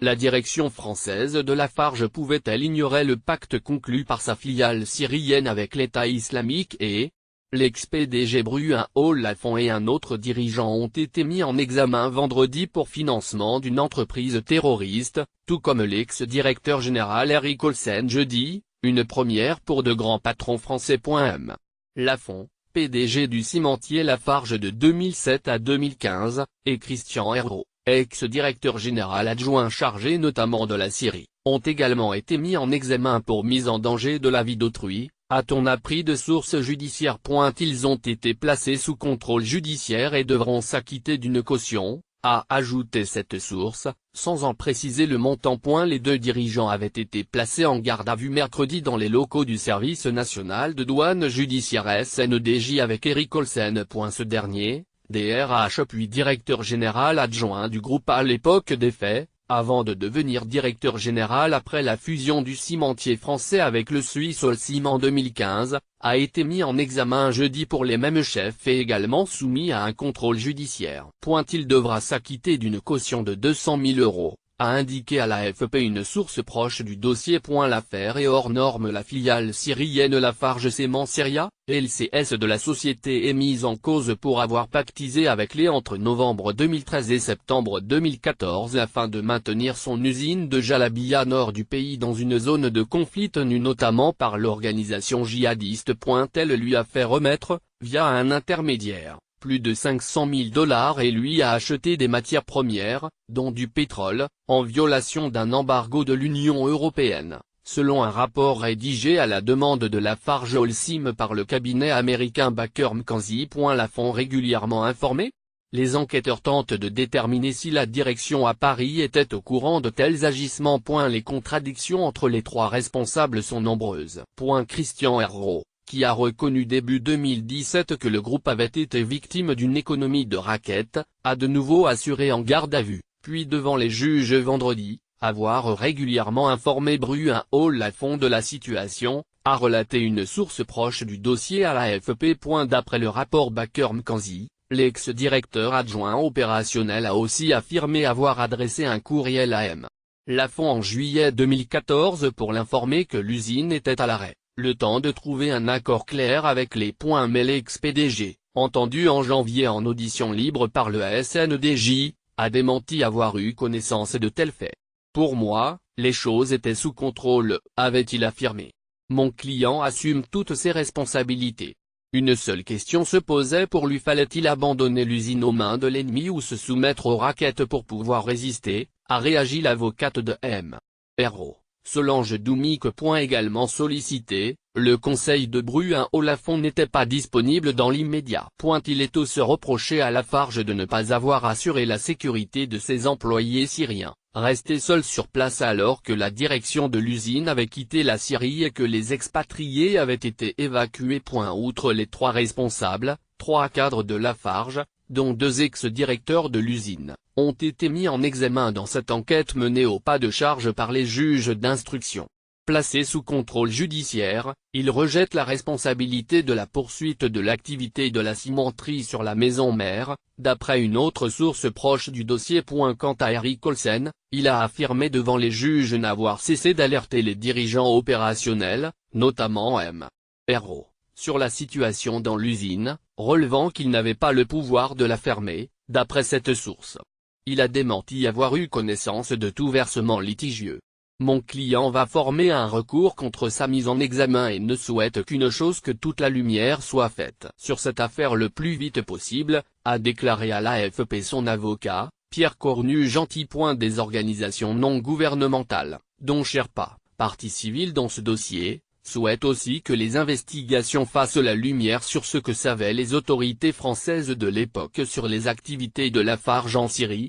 La direction française de Lafarge pouvait-elle ignorer le pacte conclu par sa filiale syrienne avec l'État islamique et l'ex-PDG Bruin Olafont et un autre dirigeant ont été mis en examen vendredi pour financement d'une entreprise terroriste, tout comme l'ex-directeur général Erik Olsen jeudi, une première pour de grands patrons français. M. Lafont, PDG du cimentier Lafarge de 2007 à 2015, et Christian Herrault, ex-directeur général adjoint chargé notamment de la Syrie, ont également été mis en examen pour mise en danger de la vie d'autrui, a-t-on appris de sources judiciaires. Ils ont été placés sous contrôle judiciaire et devront s'acquitter d'une caution, a ajouté cette source, sans en préciser le montant. Les deux dirigeants avaient été placés en garde à vue mercredi dans les locaux du Service national de douane judiciaire SNDJ avec Erik Olsen. Ce dernier, DRH puis directeur général adjoint du groupe à l'époque des faits, avant de devenir directeur général après la fusion du cimentier français avec le Suisse Holcim en 2015, a été mis en examen jeudi pour les mêmes chefs et également soumis à un contrôle judiciaire. Il devra s'acquitter d'une caution de 200 000 €, a indiqué à l'AFP une source proche du dossier. L'affaire est hors norme. La filiale syrienne Lafarge Cement Syria, LCS de la société est mise en cause pour avoir pactisé avec les entre novembre 2013 et septembre 2014 afin de maintenir son usine de Jalabia nord du pays dans une zone de conflit tenue notamment par l'organisation djihadiste. Elle lui a fait remettre, via un intermédiaire, plus de 500 000 $ et lui a acheté des matières premières, dont du pétrole, en violation d'un embargo de l'Union européenne, selon un rapport rédigé à la demande de Lafarge Holcim par le cabinet américain Baker McKenzie. Lafont régulièrement informé. Les enquêteurs tentent de déterminer si la direction à Paris était au courant de tels agissements. Les contradictions entre les trois responsables sont nombreuses. Christian Herrault, qui a reconnu début 2017 que le groupe avait été victime d'une économie de raquettes, a de nouveau assuré en garde à vue, puis devant les juges vendredi, avoir régulièrement informé Bruin Olafont de la situation, a relaté une source proche du dossier à l'AFP. D'après le rapport Baker McKenzie, l'ex-directeur adjoint opérationnel a aussi affirmé avoir adressé un courriel à M. Lafont en juillet 2014 pour l'informer que l'usine était à l'arrêt, le temps de trouver un accord clair avec les mais l'ex-PDG, entendu en janvier en audition libre par le SNDJ, a démenti avoir eu connaissance de tels faits. Pour moi, les choses étaient sous contrôle, avait-il affirmé. Mon client assume toutes ses responsabilités. Une seule question se posait pour lui: fallait-il abandonner l'usine aux mains de l'ennemi ou se soumettre aux raquettes pour pouvoir résister, a réagi l'avocate de M. Herrault, Solange Doumic. Également sollicité, le conseil de Bruin Olafont n'était pas disponible dans l'immédiat. Il est aussi reproché à Lafarge de ne pas avoir assuré la sécurité de ses employés syriens, restés seuls sur place alors que la direction de l'usine avait quitté la Syrie et que les expatriés avaient été évacués. Outre les trois responsables, 3 cadres de Lafarge, dont 2 ex-directeurs de l'usine, ont été mis en examen dans cette enquête menée au pas de charge par les juges d'instruction. Placés sous contrôle judiciaire, ils rejettent la responsabilité de la poursuite de l'activité de la cimenterie sur la maison mère, d'après une autre source proche du dossier. Quant à Erik Olsen, il a affirmé devant les juges n'avoir cessé d'alerter les dirigeants opérationnels, notamment M. Herrault, sur la situation dans l'usine, relevant qu'il n'avait pas le pouvoir de la fermer, d'après cette source. Il a démenti avoir eu connaissance de tout versement litigieux. Mon client va former un recours contre sa mise en examen et ne souhaite qu'une chose: que toute la lumière soit faite sur cette affaire le plus vite possible, a déclaré à l'AFP son avocat, Pierre Cornu-Gentil. Des organisations non gouvernementales, dont Sherpa, partie civile dans ce dossier, souhaitent aussi que les investigations fassent la lumière sur ce que savaient les autorités françaises de l'époque sur les activités de Lafarge en Syrie,